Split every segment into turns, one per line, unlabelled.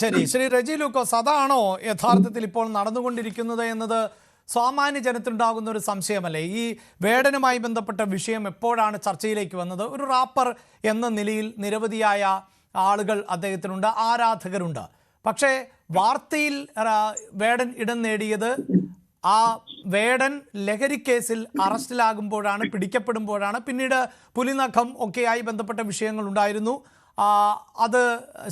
ശരി, ശ്രീ റെജി ലൂക്കോസ്, അതാണോ യഥാർത്ഥത്തിൽ ഇപ്പോൾ നടന്നുകൊണ്ടിരിക്കുന്നത് എന്നത് സാമാന്യ ജനത്തിനുണ്ടാകുന്ന ഒരു സംശയമല്ലേ? ഈ വേടനുമായി ബന്ധപ്പെട്ട വിഷയം എപ്പോഴാണ് ചർച്ചയിലേക്ക് വന്നത്? ഒരു റാപ്പർ എന്ന നിലയിൽ നിരവധിയായ ആളുകൾ അദ്ദേഹത്തിനുണ്ട്, ആരാധകരുണ്ട്. പക്ഷേ വാർത്തയിൽ വേടൻ ഇടം നേടിയത് ആ വേടൻ ലഹരിക്കേസിൽ അറസ്റ്റിലാകുമ്പോഴാണ്, പിടിക്കപ്പെടുമ്പോഴാണ്. പിന്നീട് പുലിനഖം ഒക്കെയായി ബന്ധപ്പെട്ട വിഷയങ്ങൾ ഉണ്ടായിരുന്നു. അത്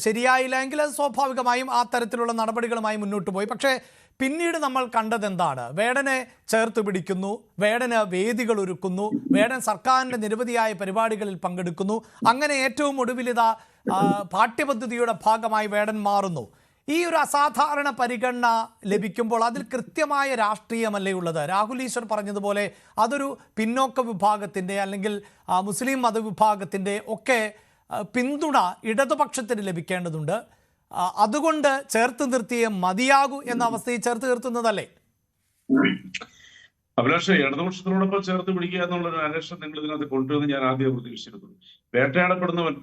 ശരിയായില്ല എങ്കിൽ അത് സ്വാഭാവികമായും ആ തരത്തിലുള്ള നടപടികളുമായി മുന്നോട്ട് പോയി. പക്ഷേ പിന്നീട് നമ്മൾ കണ്ടത് എന്താണ്? വേടനെ ചേർത്ത് പിടിക്കുന്നു, വേടന് വേദികൾ ഒരുക്കുന്നു, വേടൻ സർക്കാരിൻ്റെ നിരവധിയായ പരിപാടികളിൽ പങ്കെടുക്കുന്നു. അങ്ങനെ ഏറ്റവും ഒടുവിലിതാ പാഠ്യപദ്ധതിയുടെ ഭാഗമായി വേടൻ മാറുന്നു. ഈ ഒരു അസാധാരണ പരിഗണന ലഭിക്കുമ്പോൾ അതിൽ കൃത്യമായ രാഷ്ട്രീയമല്ലേ ഉള്ളത്? രാഹുൽ ഈശ്വർ പറഞ്ഞതുപോലെ അതൊരു പിന്നോക്ക വിഭാഗത്തിൻ്റെ അല്ലെങ്കിൽ മുസ്ലിം മതവിഭാഗത്തിൻ്റെ ഒക്കെ പിന്തുണ ഇടതുപക്ഷത്തിന് ലഭിക്കേണ്ടതുണ്ട്. അതുകൊണ്ട് ചേർത്ത് നിർത്തിയേ മതിയാകൂ എന്ന അവസ്ഥയിൽ ചേർത്ത് നിർത്തുന്നതല്ലേ?
അഭിലാഷ്, ഇടതുപക്ഷത്തിനോടൊപ്പം ചേർത്ത് പിടിക്കുക എന്നുള്ളൊരു അന്വേഷണം നിങ്ങൾ ഇതിനകത്ത് കൊണ്ടുവന്ന് ഞാൻ ആദ്യം പ്രതീക്ഷിച്ചിരുന്നു. വേട്ടയാടപ്പെടുന്നവൻ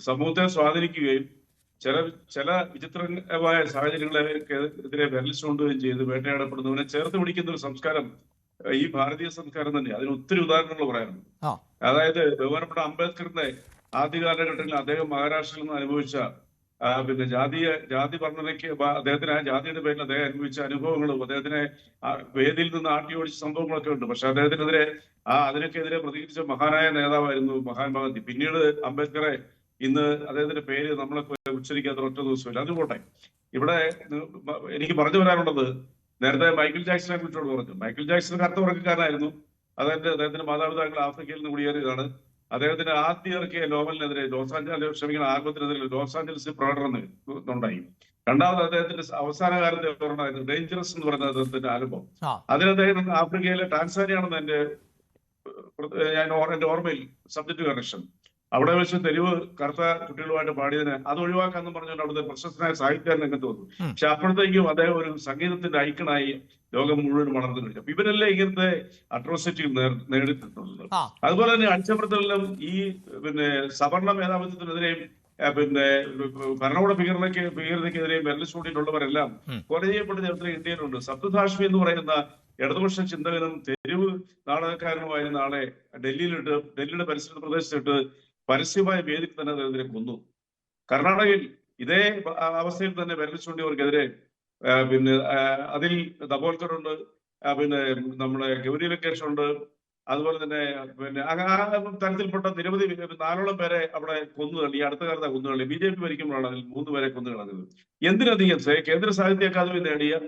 സമൂഹത്തെ സ്വാധീനിക്കുകയും ചില വിചിത്രമായ സാഹചര്യങ്ങളെതിരെ വിരലിച്ചുകൊണ്ടുകയും ചെയ്ത് വേട്ടയാടപ്പെടുന്നവനെ ചേർത്ത് പിടിക്കുന്ന ഒരു സംസ്കാരം ഈ ഭാരതീയ സംസ്കാരം തന്നെ. അതിന് ഒത്തിരി ഉദാഹരണങ്ങൾ പറയാനുണ്ട്. അതായത് ബഹുമാനപ്പെട്ട അംബേദ്കറിന്റെ ആദ്യ കാലഘട്ടത്തിൽ അദ്ദേഹം മഹാരാഷ്ട്രയിൽ നിന്ന് അനുഭവിച്ച ജാതി വർണ്ണനയ്ക്ക് അദ്ദേഹത്തിന് ആ ജാതിയുടെ പേരിൽ അദ്ദേഹം അനുഭവിച്ച അനുഭവങ്ങളും അദ്ദേഹത്തിനെ വേദിയിൽ നിന്ന് ആട്ടിയോടിച്ച സംഭവങ്ങളൊക്കെ ഉണ്ട്. പക്ഷെ അദ്ദേഹത്തിനെതിരെ അതിനൊക്കെതിരെ പ്രതികരിച്ച മഹാനായ നേതാവായിരുന്നു മഹാത്മാഗാന്ധി. പിന്നീട് അംബേദ്കറെ ഇന്ന് അദ്ദേഹത്തിന്റെ പേര് നമ്മളൊക്കെ ഉച്ചരിക്കാത്ത ഒറ്റ ദിവസമില്ല. അതുകൊട്ടെ ഇവിടെ എനിക്ക് പറഞ്ഞു വരാനുള്ളത്, നേരത്തെ മൈക്കിൾ ജാക്സനെ കുറിച്ചോട് പറഞ്ഞു. മൈക്കിൾ ജാക്സൺ കറുത്ത വർഗ്ഗക്കാരനായിരുന്നു. അദ്ദേഹത്തിന്റെ മാതാപിതാക്കൾ ആഫ്രിക്കയിൽ നിന്ന് കുടിയേറിയതാണ്. അദ്ദേഹത്തിന് ആദ്യം ഇറക്കിയ നോവലിനെതിരെ ആൽബത്തിനെതിരെ ലോസ് ആഞ്ചലസിൽ പ്രകടനം ഉണ്ടായി. രണ്ടാമത് അദ്ദേഹത്തിന്റെ അവസാന കാലത്തെ ഓർമ്മയായിരുന്നു ഡേഞ്ചറസ് എന്ന് പറയുന്ന അദ്ദേഹത്തിന്റെ ആൽബം. അതിന് അദ്ദേഹം ആഫ്രിക്കയിലെ ടാൻസാനിയാണെന്ന് എന്റെ ഓർമ്മയിൽ സബ്ജക്ട് കറക്ഷൻ. അവിടെ വെച്ച് തെരുവ് കറുത്ത കുട്ടികളുമായിട്ട് പാടിയതിന് അത് ഒഴിവാക്കാന്ന് പറഞ്ഞുകൊണ്ട് അവിടുത്തെ പ്രശസ്തനായ സാഹിത്യകാരൻ രംഗത്ത് വന്നു. പക്ഷെ അപ്പോഴത്തേക്കും അദ്ദേഹം ഒരു സംഗീതത്തിന്റെ ഐക്കണായി ലോകം മുഴുവൻ വളർന്നു കഴിഞ്ഞു. ഇവരെല്ലാം ഇങ്ങനത്തെ അട്രോസിറ്റികൾ നേടിയിട്ടുണ്ട്. അതുപോലെ തന്നെ അടിച്ചമർത്തലിലും ഈ സവർണ മേധാവിത്വത്തിനെതിരെയും ഭരണകൂട ഭീകരതയ്ക്കെതിരെയും വെല്ല ചൂണ്ടിയിട്ടുള്ളവരെല്ലാം കൊല ചെയ്യപ്പെട്ട ചരിത്രം ഇന്ത്യയിലുണ്ട്. സപ്തധാഷ്മി എന്ന് പറയുന്ന ഇടതുപക്ഷ ചിന്തകനും തെരുവ് നാടകക്കാരനുമായിരുന്ന ആളെ ഡൽഹിയുടെ പരിസര പ്രദേശത്തിട്ട് പരസ്യമായ വേദിയിൽ തന്നെ അദ്ദേഹത്തിനെ കൊന്നു. കർണാടകയിൽ ഇതേ അവസ്ഥയിൽ തന്നെ വിരൽ ചൂണ്ടിയവർക്കെതിരെ അതിൽ ദബോൽക്കർ ഉണ്ട്, നമ്മുടെ ഗൗരി ലങ്കേഷ് ഉണ്ട്. അതുപോലെ തന്നെ തരത്തിൽപ്പെട്ട നിരവധി 4ഓളം പേരെ അവിടെ കൊന്നു തള്ളി. അടുത്ത കാലത്ത് കൊന്നു തള്ളി. BJP ഭരിക്കുമ്പോഴാണ് അതിൽ 3 പേരെ കൊന്നു കളഞ്ഞത്. എന്തിനധികം കേന്ദ്ര സാഹിത്യ അക്കാദമി നേടിയ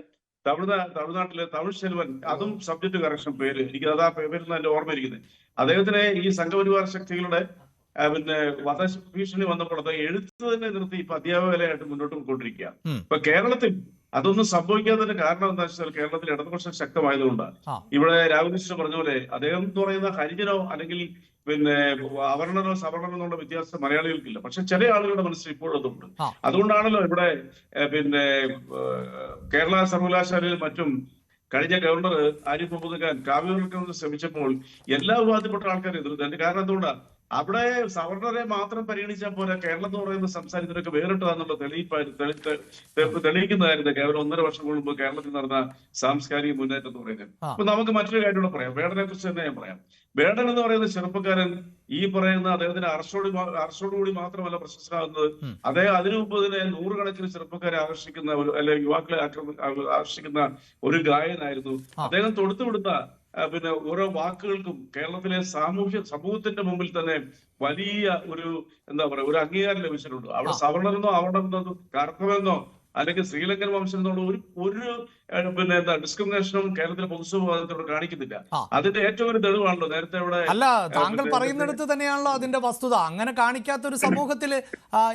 തമിഴ്നാട്ടിലെ തമിഴ് സെൽവൻ, അതും സബ്ജക്ട് കറക്ഷൻ പേര് എനിക്ക് അതാ പേരിൽ എന്റെ ഓർമ്മയിരിക്കുന്നത്. അദ്ദേഹത്തിനെ ഈ സംഘപരിവാർ ശക്തികളുടെ വധഭീഷണി വന്നപ്പോൾ അത് എഴുത്ത് തന്നെ നിർത്തി ഇപ്പൊ അധ്യാപകരായിട്ട് മുന്നോട്ട് പോയിക്കൊണ്ടിരിക്കുക. ഇപ്പൊ കേരളത്തിൽ അതൊന്നും സംഭവിക്കാത്തതിന്റെ കാരണം എന്താ വെച്ചാൽ കേരളത്തിൽ ഇടതുപക്ഷം ശക്തമായതുകൊണ്ടാണ്. ഇവിടെ രാഹുൽ ഈശ്വർ പറഞ്ഞ പോലെ അദ്ദേഹം എന്ന് പറയുന്ന ഹരിജനോ അല്ലെങ്കിൽ അവർണനോ സവർണനോ എന്നുള്ള വ്യത്യാസം മലയാളികൾക്കില്ല. പക്ഷെ ചില ആളുകളുടെ മനസ്സിൽ ഇപ്പോഴതുണ്ട്. അതുകൊണ്ടാണല്ലോ ഇവിടെ കേരള സർവകലാശാലയിൽ മറ്റും കഴിഞ്ഞ ഗവർണർ ആരിഫ് മുഹമ്മദ് ഖാൻ കാവ്യവൽക്കരണം ശ്രമിച്ചപ്പോൾ എല്ലാ വിഭാഗത്തിൽപ്പെട്ട ആൾക്കാരും എതിർത്ത്. അതിന്റെ കാരണം എന്തുകൊണ്ടാണ്? അവിടെ സവർണരെ മാത്രം പരിഗണിച്ചാൽ പോലെ കേരളം എന്ന് പറയുന്ന സംസ്ഥാനത്തിനൊക്കെ വേറിട്ടതാന്നുള്ള തെളിയിക്കുന്നതായിരുന്നു കേവലം 1.5 വർഷം മുമ്പ് കേരളത്തിൽ നടന്ന സാംസ്കാരിക മുന്നേറ്റം എന്ന് പറയുന്നത്. അപ്പൊ നമുക്ക് മറ്റൊരു കാര്യം കൂടെ പറയാം. വേടനെ കുറിച്ച് തന്നെ ഞാൻ പറയാം. വേടൻ എന്ന് പറയുന്ന ചെറുപ്പക്കാരൻ ഈ പറയുന്ന അദ്ദേഹത്തിന്റെ അറസ്റ്റോടുകൂടി മാത്രമല്ല പ്രശസ്തനാകുന്നത്. അദ്ദേഹം അതിനു മുമ്പ് തന്നെ 100 കണക്കിന് ചെറുപ്പക്കാരെ ആകർഷിക്കുന്ന അല്ലെങ്കിൽ യുവാക്കളെ ആകർഷിക്കുന്ന ഒരു ഗായകനായിരുന്നു. അദ്ദേഹം തൊടുത്തുവിടുന്ന ഓരോ വാക്കുകൾക്കും കേരളത്തിലെ സമൂഹത്തിന്റെ മുമ്പിൽ തന്നെ വലിയ ഒരു ഒരു അംഗീകാരം ലഭിച്ചിട്ടുണ്ട്. അവിടെ സവർണനെന്നോ അവർണെന്നോ കറുത്തവെന്നോ അല്ലെങ്കിൽ ശ്രീലങ്കൻ വംശം എന്നുള്ള ഒരു ഡിസ്ക്രിമിനേഷനും കേരളത്തിലെ പൊതുസമൂഹത്തോട് കാണിക്കുന്നില്ല. അതിന്റെ ഏറ്റവും ഒരു തെളിവാണല്ലോ നേരത്തെ ഇവിടെ.
അല്ല, താങ്കൾ പറയുന്നിടത്ത് തന്നെയാണല്ലോ അതിന്റെ വസ്തുത. അങ്ങനെ കാണിക്കാത്ത ഒരു സമൂഹത്തിൽ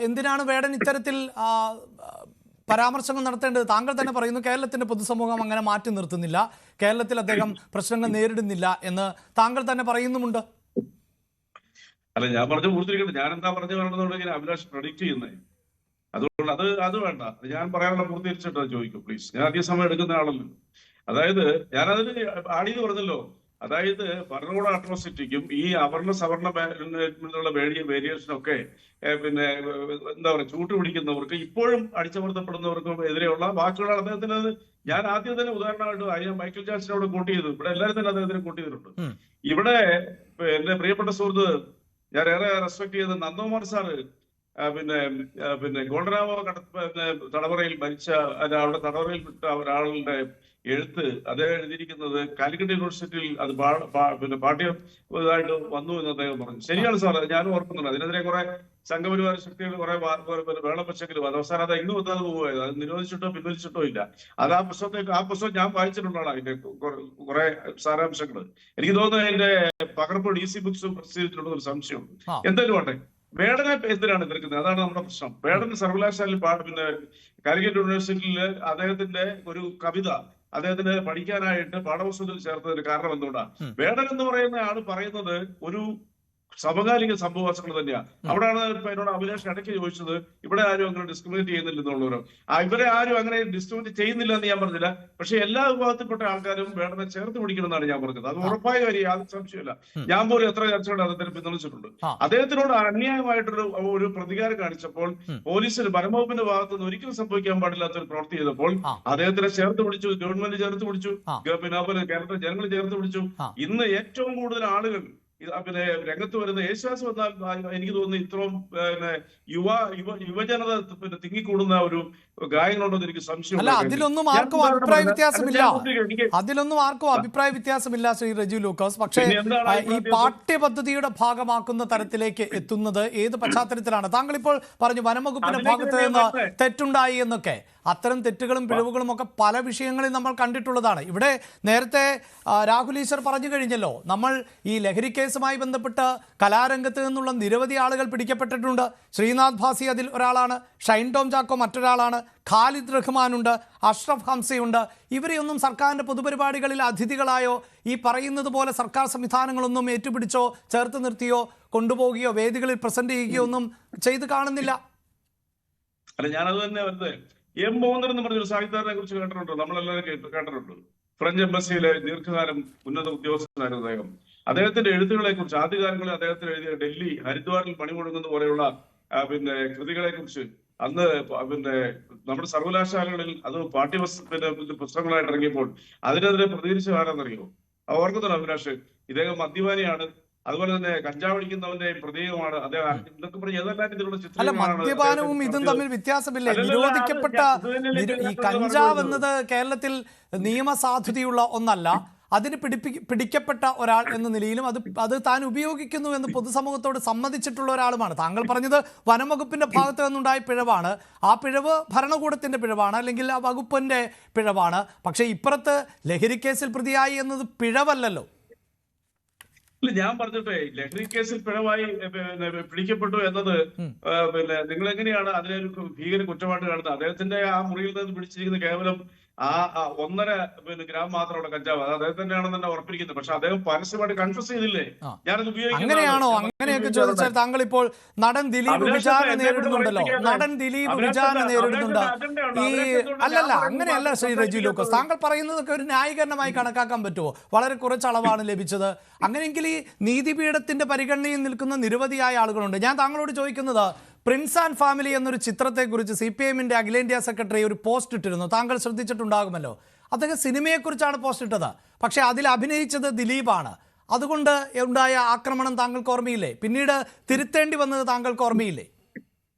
എന്തിനാണ് വേടൻ ഇത്തരത്തിൽ പരാമർശങ്ങൾ നടത്തേണ്ടത്? താങ്കൾ തന്നെ പറയുന്നു കേരളത്തിന്റെ പൊതുസമൂഹം അങ്ങനെ മാറ്റി നിർത്തുന്നില്ല, കേരളത്തിൽ അദ്ദേഹം പ്രശ്നങ്ങൾ നേരിടുന്നില്ല എന്ന് താങ്കൾ തന്നെ പറയുന്നുമുണ്ട്.
അല്ല, ഞാൻ പറഞ്ഞു പൂർത്തിരിക്കട്ടെ. ഞാൻ എന്താ പറഞ്ഞു പറയണമെന്നുണ്ടെങ്കിൽ അഭിലാഷ് പ്രഡിക്റ്റ് ചെയ്യുന്നേ. അതുകൊണ്ട് അത് വേണ്ട. ഞാൻ പറയാനുള്ള പൂർത്തീകരിച്ചിട്ട് ചോദിക്കും പ്ലീസ്. ഞാൻ അധിക സമയം എടുക്കുന്ന ആളല്ലോ. അതായത് ഞാനതിന് ആടിയെന്ന് പറഞ്ഞല്ലോ. അതായത് ഭരണകൂട അട്രോസിറ്റിക്കും ഈ അവർണ സവർണ വേരിയേഷനൊക്കെ പിന്നെ എന്താ പറയുക ചൂട്ടുപിടിക്കുന്നവർക്ക് ഇപ്പോഴും അടിച്ചമർത്തപ്പെടുന്നവർക്കും എതിരെയുള്ള വാക്കുകളാണ് അദ്ദേഹത്തിന്. ഞാൻ ആദ്യം തന്നെ ഉദാഹരണമായിട്ട് മൈക്കിൾ ജാക്സനോട് കൂട്ടി ചെയ്തു. ഇവിടെ എല്ലാവരും തന്നെ അദ്ദേഹത്തിന് കൂട്ടി ചെയ്തിട്ടുണ്ട്. ഇവിടെ എന്റെ പ്രിയപ്പെട്ട സുഹൃത്ത്, ഞാൻ ഏറെ റെസ്പെക്ട് ചെയ്ത നന്ദകുമാർ സാറ് പിന്നെ ഗോൾഡനാമോ തടവറയിൽ മരിച്ച അവിടെ തടവറയിൽ വിട്ട ഒരാളുടെ എഴുത്ത് അദ്ദേഹം എഴുതിയിരിക്കുന്നത് കാലിക്കറ്റ് യൂണിവേഴ്സിറ്റിയിൽ അത് പിന്നെ പാഠ്യമായിട്ട് വന്നു എന്ന് അദ്ദേഹം പറഞ്ഞു. ശരിയാണ് സാർ, ഞാനും ഓർക്കുന്നുണ്ട്. അതിനെതിരെ കുറെ സംഘപരിവാര ശക്തികൾ കുറെ വേളം വെച്ചെങ്കിലും അത് അവസാനം അത് ഇങ്ങ് വന്നാതെ പോവുകയത്. അത് നിരോധിച്ചിട്ടോ പിൻവലിച്ചിട്ടോ ഇല്ല. അത് ആ പുസ്തകം ഞാൻ വായിച്ചിട്ടുള്ളതാണ്. അതിന്റെ കുറെ സാരാംശങ്ങൾ എനിക്ക് തോന്നുന്നു അതിന്റെ പകർപ്പ് DC ബുക്സ് പ്രസിദ്ധീകരിച്ചിട്ടുള്ള ഒരു സംശയമുണ്ട്. എന്തായാലും ആട്ടെ, വേടനെ എന്തിനാണ് എതിർക്കുന്നത്? അതാണ് നമ്മുടെ പ്രശ്നം. വേടൻ സർവകലാശാലയിൽ പിന്നെ കാലിക്കറ്റ് യൂണിവേഴ്സിറ്റിയില് അദ്ദേഹത്തിന്റെ ഒരു കവിത അദ്ദേഹത്തിന് പഠിക്കാനായിട്ട് പാഠപുസ്തകത്തിൽ ചേർത്തതിന് കാരണം എന്തുകൊണ്ടാണ്? വേടൻ എന്ന് പറയുന്ന ആള് പറയുന്നത് ഒരു സമകാലിക സംഭവങ്ങൾ തന്നെയാണ്. അവിടെയാണ് എന്നോട് അഭിലാഷ് ഇടയ്ക്ക് ചോദിച്ചത്, ഇവിടെ ആരും അങ്ങനെ ഡിസ്ക്രിമിനേറ്റ് ചെയ്യുന്നില്ലെന്നുള്ളവരോ. ഇവരെ ആരും അങ്ങനെ ഡിസ്ക്രിമിനേറ്റ് ചെയ്യുന്നില്ല എന്ന് ഞാൻ പറഞ്ഞില്ല. പക്ഷെ എല്ലാ വിഭാഗത്തിൽപ്പെട്ട ആൾക്കാരും വേടനെ ചേർത്ത് പിടിക്കണമെന്നാണ് ഞാൻ പറഞ്ഞത്. അത് ഉറപ്പായ കാര്യം, യാതൊരു സംശയമില്ല. ഞാൻ പോലും എത്ര ചർച്ചകളുടെ അദ്ദേഹത്തിന് പിന്തുണച്ചിട്ടുണ്ട്. അദ്ദേഹത്തിനോട് അന്യായമായിട്ടൊരു പ്രതികാരം കാണിച്ചപ്പോൾ പോലീസിന് വനംവകുപ്പിന്റെ ഭാഗത്ത് നിന്ന് ഒരിക്കലും സംഭവിക്കാൻ പാടില്ലാത്ത ഒരു പ്രവൃത്തി ചെയ്തപ്പോൾ അദ്ദേഹത്തിനെ ചേർത്ത് പിടിച്ചു, ഗവൺമെന്റ് ചേർത്ത് പിടിച്ചു, പിന്നെ അതുപോലെ കേരളത്തിലെ ജനങ്ങൾ ചേർത്ത് പിടിച്ചു. ഇന്ന് ഏറ്റവും കൂടുതൽ ആളുകൾ പിന്നെ രംഗത്ത് വരുന്ന യേശുദാസ് വന്നാൽ എനിക്ക് തോന്നുന്നു ഇത്രയും പിന്നെ യുവജനത പിന്നെ തിങ്ങിക്കൂടുന്ന ഒരു ഗായകനുണ്ടെന്ന് എനിക്ക് സംശയം.
അല്ല, അതിലൊന്നും ആർക്കും അഭിപ്രായ വ്യത്യാസമില്ല. അതിലൊന്നും ആർക്കും അഭിപ്രായ വ്യത്യാസമില്ല ശ്രീ റജി ലൂക്കോസ്. പക്ഷേ ഈ പാഠ്യപദ്ധതിയുടെ ഭാഗമാക്കുന്ന തരത്തിലേക്ക് എത്തുന്നത് ഏത് പശ്ചാത്തലത്തിലാണ്? താങ്കൾ ഇപ്പോൾ പറഞ്ഞു വനംവകുപ്പിന്റെ ഭാഗത്ത് നിന്ന് തെറ്റുണ്ടായി എന്നൊക്കെ. അത്തരം തെറ്റുകളും പിഴവുകളും ഒക്കെ പല വിഷയങ്ങളിൽ നമ്മൾ കണ്ടിട്ടുള്ളതാണ്. ഇവിടെ നേരത്തെ രാഹുൽ ഈശ്വർ പറഞ്ഞു കഴിഞ്ഞല്ലോ, നമ്മൾ ഈ ലഹരി കേസുമായി ബന്ധപ്പെട്ട് കലാരംഗത്ത് നിന്നുള്ള നിരവധി ആളുകൾ പിടിക്കപ്പെട്ടിട്ടുണ്ട്. ശ്രീനാഥ് ഭാസി അതിൽ ഒരാളാണ്, ഷൈൻ ടോം ചാക്കോ മറ്റൊരാളാണ്, ഖാലിദ് റഹ്മാനുണ്ട്, അഷ്റഫ് ഹംസയുണ്ട്. ഇവരെയൊന്നും സർക്കാരിൻ്റെ പൊതുപരിപാടികളിൽ അതിഥികളായോ ഈ പറയുന്നത് പോലെ സർക്കാർ സംവിധാനങ്ങളൊന്നും ഏറ്റുപിടിച്ചോ ചേർത്ത് നിർത്തിയോ കൊണ്ടുപോവുകയോ വേദികളിൽ പ്രസന്റ് ചെയ്യുകയോ ഒന്നും ചെയ്ത് കാണുന്നില്ല.
അല്ല, ഞാനത് തന്നെ വരുന്നത് എം മോഹൻ എന്ന് പറഞ്ഞൊരു സാഹിത്യകാരനെ കുറിച്ച് കേട്ടിട്ടുണ്ട്. നമ്മളെല്ലാവരും കേട്ടിട്ടുണ്ട്. ഫ്രഞ്ച് എംബസിയിലെ ദീർഘകാലം ഉന്നത ഉദ്യോഗസ്ഥനായിരുന്നു അദ്ദേഹത്തിന്റെ എഴുത്തുകളെ കുറിച്ച് ആദ്യകാലങ്ങളിൽ അദ്ദേഹത്തിന് എഴുതിയ ഡൽഹി ഹരിദ്വാറിൽ പണിമുടങ്ങുന്ന പോലെയുള്ള പിന്നെ കൃതികളെ കുറിച്ച് അന്ന് പിന്നെ നമ്മുടെ സർവകലാശാലകളിൽ അത് പുസ്തകങ്ങളായിട്ട് ഇറങ്ങിയപ്പോൾ അതിനെതിരെ പ്രതികരിച്ച ആരാന്നറിയോ? ഓർക്കുന്നുണ്ട് അഭിലാഷ്? ഇദ്ദേഹം മദ്യപാനിയാണ്, അതുപോലെ തന്നെ കഞ്ചാവ് അടിക്കുന്നവന്റെ പ്രതീകമാണ് അദ്ദേഹം. ഇതൊക്കെ പറഞ്ഞ് ഏതെല്ലാം ഇതിലുള്ള ചിത്രങ്ങളാണ്.
മദ്യപാനവും ഇതും തമ്മിൽ വ്യത്യാസമില്ലേ? നിരോധിക്കപ്പെട്ട ഈ കഞ്ചാവ് എന്നത് കേരളത്തിൽ നിയമസാധുതയുള്ള ഒന്നല്ല. അതിന് പിടിക്കപ്പെട്ട ഒരാൾ എന്ന നിലയിലും അത് താൻ ഉപയോഗിക്കുന്നു എന്ന് പൊതുസമൂഹത്തോട് സമ്മതിച്ചിട്ടുള്ള ഒരാളുമാണ്. താങ്കൾ പറഞ്ഞത് വനംവകുപ്പിന്റെ ഭാഗത്ത് നിന്നുണ്ടായ പിഴവാണ്. ആ പിഴവ് ഭരണകൂടത്തിന്റെ പിഴവാണ്, അല്ലെങ്കിൽ ആ വകുപ്പിന്റെ പിഴവാണ്. പക്ഷേ ഇപ്പുറത്ത് ലഹരി കേസിൽ പ്രതിയായി എന്നത് പിഴവല്ലല്ലോ.
ഞാൻ പറഞ്ഞിട്ടേ, ലഹരി കേസിൽ പിഴവായി പിടിക്കപ്പെട്ടു എന്നത് പിന്നെ നിങ്ങൾ എങ്ങനെയാണ് അതിനൊരു ഭീകര കുറ്റമായിട്ട് കാണുന്നത്? അദ്ദേഹത്തിന്റെ ആ മുറിയിൽ നിന്ന് പിടിച്ചിരിക്കുന്ന കേവലം ആ 1.5 ഗ്രാം മാത്രമുള്ള കഞ്ചാവ് അത് അദ്ദേഹം തന്നെയാണെന്ന് തന്നെ ഉറപ്പിക്കുന്നത്. പക്ഷെ അദ്ദേഹം പരസ്യമായിട്ട് കൺഫ്യൂസ് ചെയ്തില്ലേ ഞാനത്
അങ്ങനെയാണോ? അങ്ങനെയൊക്കെ ചോദിച്ചാൽ താങ്കൾ ഇപ്പോൾ നടൻ ദിലീപ് വിചാരണ നേരിടുന്നുണ്ടല്ലോ. നടൻ ദിലീപ് വിചാരണ നേരിടുന്നുണ്ട്. അല്ലല്ല, അങ്ങനെയല്ല ശ്രീ റജി ലൂക്കോസ്. താങ്കൾ പറയുന്നതൊക്കെ ഒരു ന്യായീകരണമായി കണക്കാക്കാൻ പറ്റുമോ? വളരെ കുറച്ച് അളവാണ് ലഭിച്ചത്. അങ്ങനെയെങ്കിൽ ഈ നീതിപീഠത്തിന്റെ പരിഗണനയിൽ നിൽക്കുന്ന നിരവധിയായ ആളുകളുണ്ട്. ഞാൻ താങ്കളോട് ചോദിക്കുന്നത്, പ്രിൻസ് ആൻഡ് ഫാമിലി എന്നൊരു ചിത്രത്തെക്കുറിച്ച് CPIMന്റെ അഖിലേന്ത്യാ സെക്രട്ടറി ഒരു പോസ്റ്റ് ഇട്ടിരുന്നു. താങ്കൾ ശ്രദ്ധിച്ചിട്ടുണ്ടാകുമല്ലോ. അദ്ദേഹം സിനിമയെക്കുറിച്ചാണ് പോസ്റ്റ് ഇട്ടത്. പക്ഷേ അതിൽ അഭിനയിച്ചത് ദിലീപാണ്. അതുകൊണ്ട് ഉണ്ടായ ആക്രമണം താങ്കൾക്ക് ഓർമ്മയില്ലേ? പിന്നീട് തിരുത്തേണ്ടി വന്നത് താങ്കൾക്ക് ഓർമ്മയില്ലേ?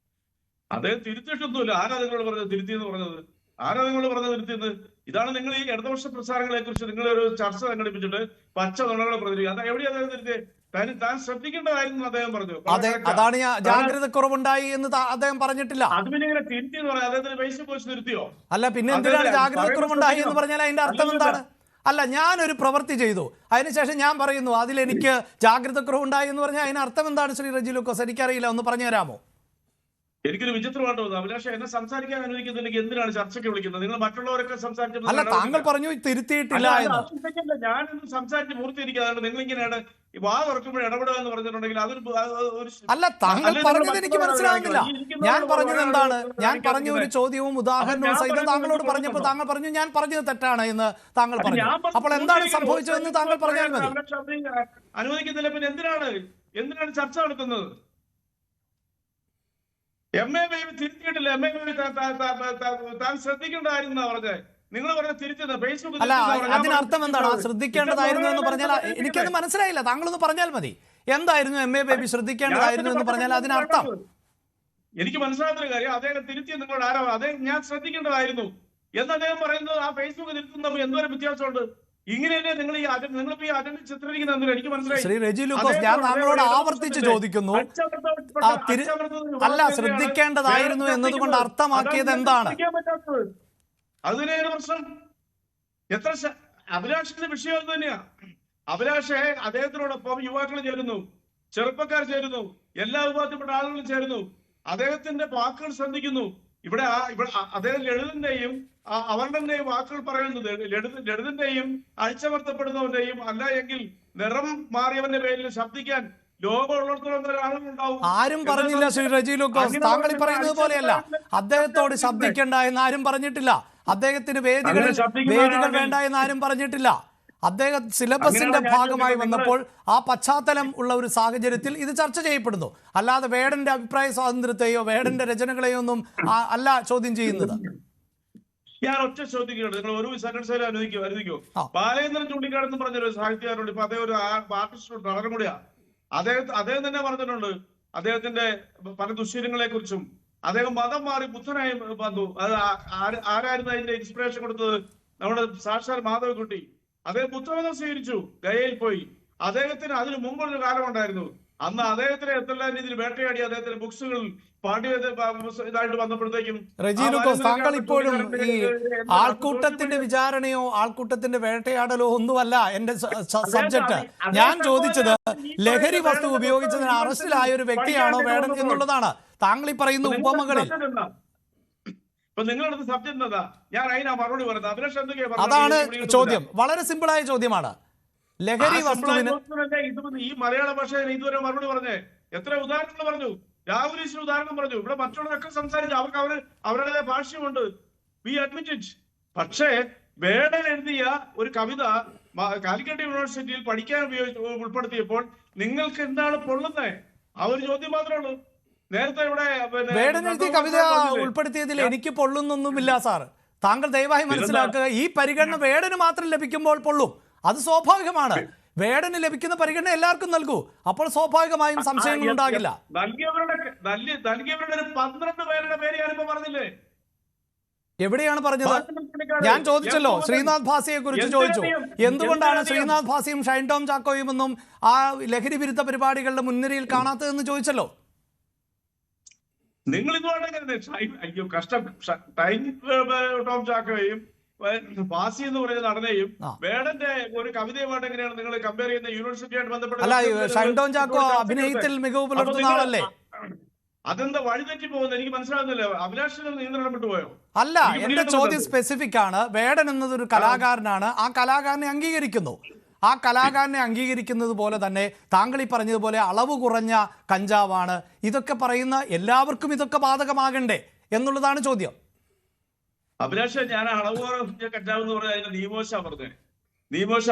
അദ്ദേഹം തിരുത്തിയിട്ടൊന്നുമില്ല. ആരാ നിങ്ങളോട് പറഞ്ഞത് തിരുത്തിയെന്ന് പറഞ്ഞത്? ആരാ നിങ്ങളോട് പറഞ്ഞത് തിരുത്തിയത്? ഇതാണ് നിങ്ങൾ ഈ ഇടതുപക്ഷ പ്രസ്ഥാനങ്ങളെ കുറിച്ച് നിങ്ങളൊരു ചർച്ച സംഘടിപ്പിച്ചിട്ട് പച്ച നുണകളെ പ്രതികരിക്കുക. അത് എവിടെയാണ് അദ്ദേഹം തിരുത്തിയത്? താൻ ശ്രദ്ധിക്കേണ്ട കാര്യം അദ്ദേഹം പറഞ്ഞു.
അതാണ് ജാഗ്രത കുറവുണ്ടായി എന്ന് അദ്ദേഹം പറഞ്ഞിട്ടില്ല.
അത് പിന്നെ ഇങ്ങനെ തിരുത്തി എന്ന് പറയാം. അദ്ദേഹത്തിന് പൈസ പോയി നിർത്തിയോ?
അല്ല, പിന്നെ എന്തിനാണ് ജാഗ്രത കുറവുണ്ടായി എന്ന് പറഞ്ഞാൽ അതിന്റെ അർത്ഥം എന്താണ്? അല്ല, ഞാനൊരു പ്രവൃത്തി ചെയ്തു, അതിനുശേഷം ഞാൻ പറയുന്നു അതിലെനിക്ക് ജാഗ്രത കുറവുണ്ടായി എന്ന് പറഞ്ഞാൽ അതിന് അർത്ഥം എന്താണ് ശ്രീ റജി ലൂക്കോസ്? എനിക്കറിയില്ല, ഒന്ന് പറഞ്ഞു തരാമോ?
എനിക്കൊരു വിചിത്രമായിട്ട് തോന്നുന്നു. അഭിലാഷ്, എന്നെ സംസാരിക്കാൻ അനുവദിക്കുന്നില്ലെങ്കിൽ എന്തിനാണ് ചർച്ചയ്ക്ക് വിളിക്കുന്നത്? നിങ്ങൾ മറ്റുള്ളവരൊക്കെ സംസാരിച്ചപ്പോൾ
അല്ല, താങ്കൾ പറഞ്ഞു തിരുത്തിയിട്ടില്ല എന്ന്.
ഞാനൊന്നും സംസാരിച്ച് പൂർത്തീകരിക്കാതെ നിങ്ങൾ ഇങ്ങനെയാണ് ഈ വാ തുറക്കുമ്പോൾ ഇടപെടുക എന്ന് പറഞ്ഞിട്ടുണ്ടെങ്കിൽ അതൊരു
അല്ല, താങ്കൾ പറഞ്ഞത് എനിക്ക് മനസ്സിലാകുന്നില്ല. ഞാൻ പറഞ്ഞത് എന്താണ്? ഞാൻ പറഞ്ഞ ഒരു ചോദ്യവും ഉദാഹരണവും സഹിതം താങ്കളോട് പറഞ്ഞപ്പോൾ താങ്കൾ പറഞ്ഞു ഞാൻ പറഞ്ഞത് തെറ്റാണ് എന്ന് താങ്കൾ പറഞ്ഞു. അപ്പോൾ എന്താണ് സംഭവിച്ചതെന്ന് താങ്കൾ പറഞ്ഞാൽ മതി.
അനുവദിക്കുന്നില്ല, പിന്നെ എന്തിനാണ് ചർച്ച നടത്തുന്നത്? MA ബേബി തിരുത്തിയിട്ടില്ല. MA ബേബി താൻ ശ്രദ്ധിക്കേണ്ടതായിരുന്നു പറഞ്ഞത്. നിങ്ങൾ പറഞ്ഞ തിരിച്ചത് ഫേസ്ബുക്ക്.
അല്ല, അതിനർത്ഥം എന്താണ്? ശ്രദ്ധിക്കേണ്ടതായിരുന്നു എന്ന് പറഞ്ഞാൽ എനിക്കത് മനസ്സിലായില്ല. താങ്കളൊന്ന് പറഞ്ഞാൽ മതി. എന്തായിരുന്നു MA ബേബി ശ്രദ്ധിക്കേണ്ടതായിരുന്നു എന്ന് പറഞ്ഞാൽ അതിനർത്ഥം?
എനിക്ക് മനസ്സിലാത്തൊരു കാര്യം, അദ്ദേഹം തിരുത്തിയ നിങ്ങളോട് ആരാ അദ്ദേഹം ഞാൻ ശ്രദ്ധിക്കേണ്ടതായിരുന്നു എന്ന് അദ്ദേഹം പറയുന്നത് ആ ഫേസ്ബുക്ക് തിരുത്തുന്ന എന്തോരം വ്യത്യാസമുണ്ട്. ഇങ്ങനെ തന്നെ നിങ്ങളിപ്പോ ഈ അജണ്ട ചിത്രീകരിക്കുന്ന എനിക്ക് മനസ്സിലായി.
ശ്രീ റെജി ലൂക്കോസ്, ഞാൻ താങ്കളോട് ആവർത്തിച്ച് ചോദിക്കുന്നു, അല്ല ശ്രദ്ധിക്കേണ്ടതായിരുന്നു എന്നതുകൊണ്ട് അർത്ഥമാക്കിയത് എന്താണ്?
അത് തന്നെയാണ് പ്രശ്നം. എത്ര അഭിലാഷിന്റെ വിഷയം അത് തന്നെയാ. അഭിലാഷെ അദ്ദേഹത്തിനോടൊപ്പം യുവാക്കൾ ചേരുന്നു, ചെറുപ്പക്കാർ ചേരുന്നു, എല്ലാ വിഭാഗത്തിൽപ്പെട്ട ആളുകളും ചേരുന്നു. അദ്ദേഹത്തിന്റെ വാക്കുകൾ ശ്രദ്ധിക്കുന്നു. ഇവിടെ അദ്ദേഹം ലളിതന്റെയും അവർണന്റെയും വാക്കുകൾ പറയുന്നത് ലളിതന്റെയും അഴിച്ചമർത്തപ്പെടുന്നവന്റെയും അല്ല എങ്കിൽ നിറം മാറിയവന്റെ പേരിൽ ശബ്ദിക്കാൻ ലോകമുള്ളിടത്തോളം ആളുകളുണ്ടാവും.
ആരും പറഞ്ഞില്ല ശ്രീ റെജി ലൂക്കോസ്, താങ്കൾ ഈ പറയുന്നത് പോലെയല്ല. അദ്ദേഹത്തോട് ശബ്ദിക്കേണ്ട എന്ന് ആരും പറഞ്ഞിട്ടില്ല. അദ്ദേഹത്തിന് വേദികൾ വേണ്ട എന്ന് ആരും പറഞ്ഞിട്ടില്ല. അദ്ദേഹം സിലബസിന്റെ ഭാഗമായി വന്നപ്പോൾ ആ പശ്ചാത്തലം ഉള്ള ഒരു സാഹചര്യത്തിൽ ഇത് ചർച്ച ചെയ്യപ്പെടുന്നു. അല്ലാതെ വേടന്റെ അഭിപ്രായ സ്വാതന്ത്ര്യത്തെയോ വേടന്റെ രചനകളെയോ ഒന്നും അല്ല ചോദ്യം ചെയ്യുന്നത്.
ഞാൻ ഒറ്റ ചോദിക്കുകയാണ്, നിങ്ങൾ ഒരു സെക്കൻഡ് അനുവദിക്കോ? ബാലേന്ദ്രൻ ചൂണ്ടിക്കാട് എന്ന് പറഞ്ഞൊരു സാഹിത്യകാരനുണ്ട്. ഇപ്പൊ അദ്ദേഹം ഒരു ആർട്ടിസ്റ്റ് വളരെ കൂടിയാ. അദ്ദേഹം തന്നെ പറഞ്ഞിട്ടുണ്ട് അദ്ദേഹത്തിന്റെ പല ദുശ്ശീലങ്ങളെ കുറിച്ചും. അദ്ദേഹം മതം മാറി ബുദ്ധനായി വന്നു. അത് ആരായിരുന്നു അതിന്റെ ഇൻസ്പിറേഷൻ കൊടുത്തത്? നമ്മുടെ സാക്ഷാൽ മാധവക്കുട്ടി. അദ്ദേഹം ബുദ്ധമതം സ്വീകരിച്ചു, ഗയയിൽ പോയി. അദ്ദേഹത്തിന് അതിനു മുമ്പൊരു കാലം ഉണ്ടായിരുന്നു. അന്ന് അദ്ദേഹത്തിന് എത്രയെല്ലാം രീതിയിൽ വേട്ടയാടി അദ്ദേഹത്തിന്റെ ബുക്സുകൾ ഇതായിട്ട് വന്നപ്പോഴത്തേക്കും.
റെജി ലൂക്കോസ്, താങ്കൾ ഇപ്പോഴും ഈ ആൾക്കൂട്ടത്തിന്റെ വിചാരണയോ ആൾക്കൂട്ടത്തിന്റെ വേട്ടയാടലോ ഒന്നുമല്ല എന്റെ സബ്ജക്ട്. ഞാൻ ചോദിച്ചത് ലഹരി വസ്തു ഉപയോഗിച്ചതിന് അറസ്റ്റിലായ ഒരു വ്യക്തിയാണോ വേടൻ എന്നുള്ളതാണ്. താങ്കൾ ഈ പറയുന്ന ഉപമകളിൽ
നിങ്ങളുടെ സബ്ജക്ട് എന്താ? ഞാൻ അതിനാ മറുപടി പറയുന്നത്.
അതാണ് ചോദ്യം. വളരെ സിമ്പിളായ ചോദ്യമാണ്. ലഹരി വസ്തുവിന്
ഈ മലയാള ഭാഷയിൽ ഇതുവരെ മറുപടി പറഞ്ഞേ എത്ര ഉദാഹരണങ്ങൾ പറഞ്ഞു. രാഹുൽ ഈശ്വർ ഉദാഹരണം പറഞ്ഞു. ഇവിടെ മറ്റുള്ളവരൊക്കെ സംസാരിച്ചു. അവർക്ക് അവരുടെ ഭാഷ്യമുണ്ട്. V admit it. പക്ഷേ വേടൻ എഴുതിയ ഒരു കവിത കാലിക്കറ്റ് യൂണിവേഴ്സിറ്റിയിൽ പഠിക്കാൻ ഉൾപ്പെടുത്തിയപ്പോൾ നിങ്ങൾക്ക് എന്താണ് പൊള്ളുന്നത്? ആ ഒരു ചോദ്യം മാത്രമേ ഉള്ളൂ. നേരത്തെ ഇവിടെ
വേടൻ എഴുതിയ കവിത ഉൾപ്പെടുത്തിയതിൽ എനിക്ക് പൊള്ളുന്നൊന്നുമില്ല സാർ. താങ്കൾ ദയവായി മനസ്സിലാക്കുക. ഈ പരിഗണന വേടന് മാത്രം ലഭിക്കുമ്പോൾ പൊള്ളും. അത് സ്വാഭാവികമാണ്. വേടന് ലഭിക്കുന്ന പരിഗണന എല്ലാവർക്കും നൽകൂ. അപ്പോൾ സ്വാഭാവികമായും സംശയങ്ങൾ ഉണ്ടാകില്ല.
നൽകിയവരുടെ 12 പേരുടെ പേര് ഞാനിപ്പോ പറഞ്ഞില്ലേ?
എവിടെയാണ് പറഞ്ഞത്? ഞാൻ ചോദിച്ചല്ലോ, ശ്രീനാഥ് ഭാസിയെ കുറിച്ച് ചോദിച്ചു. എന്തുകൊണ്ടാണ് ശ്രീനാഥ് ഭാസിയും ഷൈൻ ടോം ചാക്കോയും ഒന്നും ആ ലഹരി വിരുദ്ധ പരിപാടികളുടെ മുൻനിരയിൽ കാണാത്തതെന്ന് ചോദിച്ചല്ലോ.
നിങ്ങൾ ഇതുകൊണ്ട് അയ്യോ കഷ്ടം. ടോം ചാക്കോയും ഭാസി എന്ന് പറയുന്ന നടനെയും വേടന്റെ ഒരു കവിതയുമായിട്ട് എങ്ങനെയാണ് നിങ്ങൾ കമ്പയർ ചെയ്യുന്ന? യൂണിവേഴ്സിറ്റിയായിട്ട് ബന്ധപ്പെട്ട
അല്ല, ഷൈൻ ടോം ചാക്കോ അഭിനയത്തിൽ മികവ് പുലർത്തുന്ന ആളല്ലേ?
അതെന്താ വഴിതെറ്റി പോകുന്നത് എനിക്ക് മനസ്സിലാകുന്നില്ല. അഭിലാഷിന് നിയന്ത്രണം വിട്ടുപോയോ?
അല്ല, എന്റെ ചോദ്യം സ്പെസിഫിക് ആണ്. വേടൻ എന്നതൊരു കലാകാരനാണ്. ആ കലാകാരനെ അംഗീകരിക്കുന്നു. ആ കലാകാരനെ അംഗീകരിക്കുന്നത് പോലെ തന്നെ താങ്കൾ ഈ പറഞ്ഞതുപോലെ അളവ് കുറഞ്ഞ കഞ്ചാവാണ്. ഇതൊക്കെ പറയുന്ന എല്ലാവർക്കും ഇതൊക്കെ ബാധകമാകണ്ടേ എന്നുള്ളതാണ് ചോദ്യം.
അഭിലാഷ, ഞാൻ അളവ് കുറഞ്ഞ കഞ്ചാവ് എന്ന് പറഞ്ഞാൽ അതിന്റെ നിയമോശ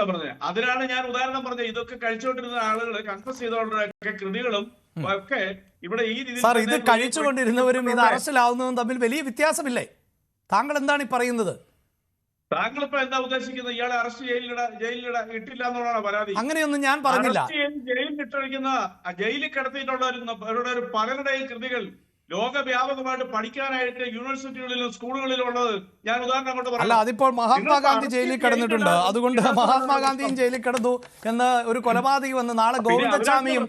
പറഞ്ഞത്. അതിനാണ് ഞാൻ ഉദാഹരണം പറഞ്ഞത്. ഇതൊക്കെ കഴിച്ചുകൊണ്ടിരുന്ന ആളുകൾ കൺഫസ് ചെയ്തോണ്ടൊക്കെ കൃതികളും ഒക്കെ ഇവിടെ ഈ രീതിയിൽ.
സാർ, ഇത് കഴിച്ചുകൊണ്ടിരുന്നവരും ഇത് അറസ്റ്റിലാവുന്നതും തമ്മിൽ വലിയ വ്യത്യാസമില്ലേ? താങ്കൾ എന്താണ് ഈ പറയുന്നത്?
താങ്കൾ ഇപ്പൊ എന്താ ഉദ്ദേശിക്കുന്നത്? ഇയാളെ അറസ്റ്റ് ജയിലിൽ ഇട്ടില്ല എന്നുള്ളതാണ് പരാതി.
അങ്ങനെയൊന്നും ഞാൻ പറഞ്ഞില്ല.
ജയിലിൽ ഇട്ടഴിക്കുന്ന ജയിലിൽ കിടത്തിയിട്ടുള്ള ഒരു പലരുടെയും കൃതികൾ ലോകവ്യാപകമായിട്ട് പഠിക്കാനായിട്ട് യൂണിവേഴ്സിറ്റികളിലും സ്കൂളുകളിലും ഉള്ളത് ഞാൻ ഉദാഹരണം കൊണ്ട്
അല്ല, അതിപ്പോൾ മഹാത്മാഗാന്ധി ജയിലിൽ കിടന്നിട്ടുണ്ട്. അതുകൊണ്ട് മഹാത്മാഗാന്ധിയും ജയിലിൽ കിടന്നു എന്ന് ഒരു കൊലപാതകി വന്ന് നാളെ ഗോവിന്ദച്ചാമിയും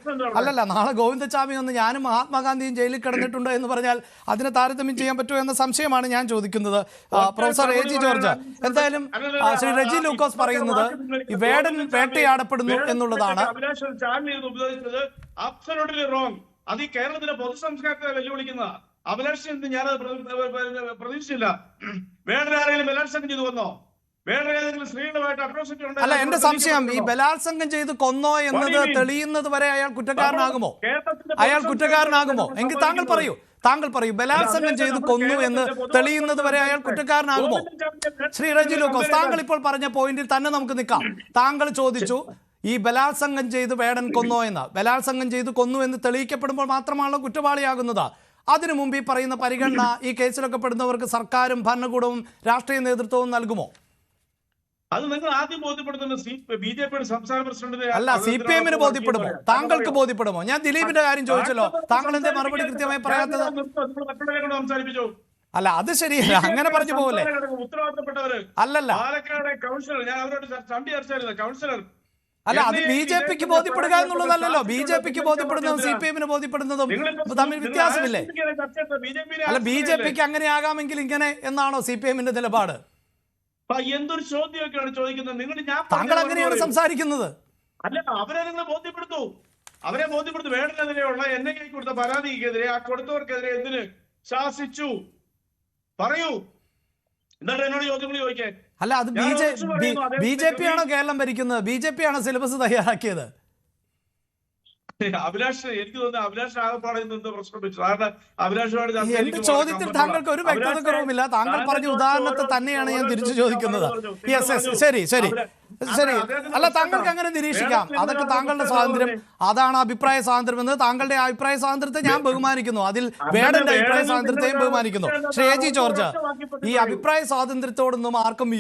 നാളെ ഗോവിന്ദച്ചാമി വന്ന് ഞാനും മഹാത്മാഗാന്ധിയും ജയിലിൽ കിടന്നിട്ടുണ്ട് എന്ന് പറഞ്ഞാൽ അതിനെ താരതമ്യം ചെയ്യാൻ പറ്റുമോ എന്ന സംശയമാണ് ഞാൻ ചോദിക്കുന്നത്. പ്രൊഫസർ എ ജി ജോർജ്, എന്തായാലും ശ്രീ റെജി ലൂക്കോസ് പറയുന്നത് ഈ വേടൻ വേട്ടയാടപ്പെടുന്നു എന്നുള്ളതാണ്.
അത് ഈ കേരളത്തിലെ പൊതുസംസ്കാരത്തെ വെല്ലുവിളിക്കുന്ന അഭിലാഷം ഞാനത് പ്രതീക്ഷിച്ചില്ല. വേറെ ആരെങ്കിലും ബലാത്സംഗം ചെയ്തു വന്നോ? വേറെ ഏതെങ്കിലും സ്ത്രീകളുമായിട്ട് അട്രോസിറ്റി
അല്ല, എന്റെ സംശയം ഈ ബലാത്സംഗം ചെയ്ത് കൊന്നോ എന്നത് തെളിയുന്നത് വരെ അയാൾ കുറ്റക്കാരനാകുമോ? അയാൾ കുറ്റക്കാരനാകുമോ? എങ്കിൽ താങ്കൾ പറയൂ ബലാത്സംഗം ചെയ്ത് കൊന്നു എന്ന് തെളിയുന്നത് വരെ അയാൾ കുറ്റക്കാരനാകുമോ? ശ്രീ റെജി ലൂക്കോസ്, താങ്കൾ ഇപ്പോൾ പറഞ്ഞ പോയിന്റിൽ തന്നെ നമുക്ക് നിൽക്കാം. താങ്കൾ ചോദിച്ചു ഈ ബലാത്സംഗം ചെയ്ത് വേടൻ കൊന്നോ എന്ന്. ബലാത്സംഗം ചെയ്ത് കൊന്നു എന്ന് തെളിയിക്കപ്പെടുമ്പോൾ മാത്രമാണല്ലോ കുറ്റവാളിയാകുന്നത്. അതിനു മുമ്പ് ഈ പറയുന്ന പരിഗണന ഈ കേസിലൊക്കെ പെടുന്നവർക്ക് സർക്കാരും ഭരണകൂടവും രാഷ്ട്രീയ നേതൃത്വവും നൽകുമോ?
അത് നിങ്ങൾ ആദ്യം ബോധ്യപ്പെടുത്തുന്ന ബിജെപിയുടെ സംസ്ഥാന പ്രസിഡന്റ്
അല്ല, CPM-ന് ബോധ്യപ്പെടുമോ? താങ്കൾക്ക് ബോധ്യപ്പെടുമോ? ഞാൻ ദിലീപിന്റെ കാര്യം ചോദിച്ചല്ലോ, താങ്കൾ എന്തേ മറുപടി കൃത്യമായി പറയാത്തത്?
സംസാരിപ്പിച്ചു.
അല്ല, അത് ശരിയല്ല, അങ്ങനെ പറഞ്ഞു പോകല്ലേ.
ഉത്തരവാദിത്തപ്പെട്ടവര്
അല്ലല്ല,
പാലക്കാട് കൗൺസിലർ, ഞാൻ അവരോട് ചണ്ടി ചർച്ച കൗൺസിലർ.
അല്ല, അത് BJP-ക്ക് ബോധ്യപ്പെടുക എന്നുള്ളതല്ലല്ലോ. BJP-ക്ക് ബോധ്യപ്പെടുന്നതും CPM-ന് ബോധ്യപ്പെടുന്നതും തമ്മിൽ വ്യത്യാസമില്ലേ? അല്ല, BJP-ക്ക് അങ്ങനെ ആകാമെങ്കിൽ ഇങ്ങനെ എന്നാണോ CPM-ന്റെ നിലപാട്?
എന്തൊരു ചോദ്യമൊക്കെയാണ് ചോദിക്കുന്നത് നിങ്ങൾ?
താങ്കൾ അങ്ങനെയാണ് സംസാരിക്കുന്നത്.
അല്ല, അവരെ നിങ്ങൾ ബോധ്യപ്പെടുത്തു. വേടനെതിരെയുള്ള NIA കൊടുത്ത പരാതിക്കെതിരെ, ആ കൊടുത്തവർക്കെതിരെ എന്തിന് ശാസിച്ചു പറയൂ. എന്നിട്ട് എന്നോട് ചോദ്യങ്ങൾ ചോദിക്കേ.
അല്ല, അത് BJP ആണോ കേരളം ഭരിക്കുന്നത്? BJP ആണോ സിലബസ് തയ്യാറാക്കിയത്?
അഭിലാഷ്, എനിക്ക് തോന്നുന്നു അഭിലാഷ് ആകപ്പാടെ പ്രശ്നം വെച്ചു. കാരണം അഭിലാഷുമായിട്ട്
എന്റെ ചോദ്യത്തിൽ താങ്കൾക്ക് ഒരു വ്യക്തത കുറവുമില്ല. താങ്കൾ പറഞ്ഞ ഉദാഹരണത്തെ തന്നെയാണ് ഞാൻ തിരിച്ചു ചോദിക്കുന്നത്. ശരി. അല്ല, താങ്കൾക്ക് അങ്ങനെ നിരീക്ഷിക്കാം, അതൊക്കെ താങ്കളുടെ സ്വാതന്ത്ര്യം. അതാണ് അഭിപ്രായ സ്വാതന്ത്ര്യം എന്ന്. താങ്കളുടെ അഭിപ്രായ സ്വാതന്ത്ര്യത്തെ ഞാൻ ബഹുമാനിക്കുന്നു. അതിൽ വേടന്റെ അഭിപ്രായ സ്വാതന്ത്ര്യത്തെയും ബഹുമാനിക്കുന്നു. ശ്രീ ജി ജോർജ്, ഈ അഭിപ്രായ സ്വാതന്ത്ര്യത്തോടൊന്നും ആർക്കും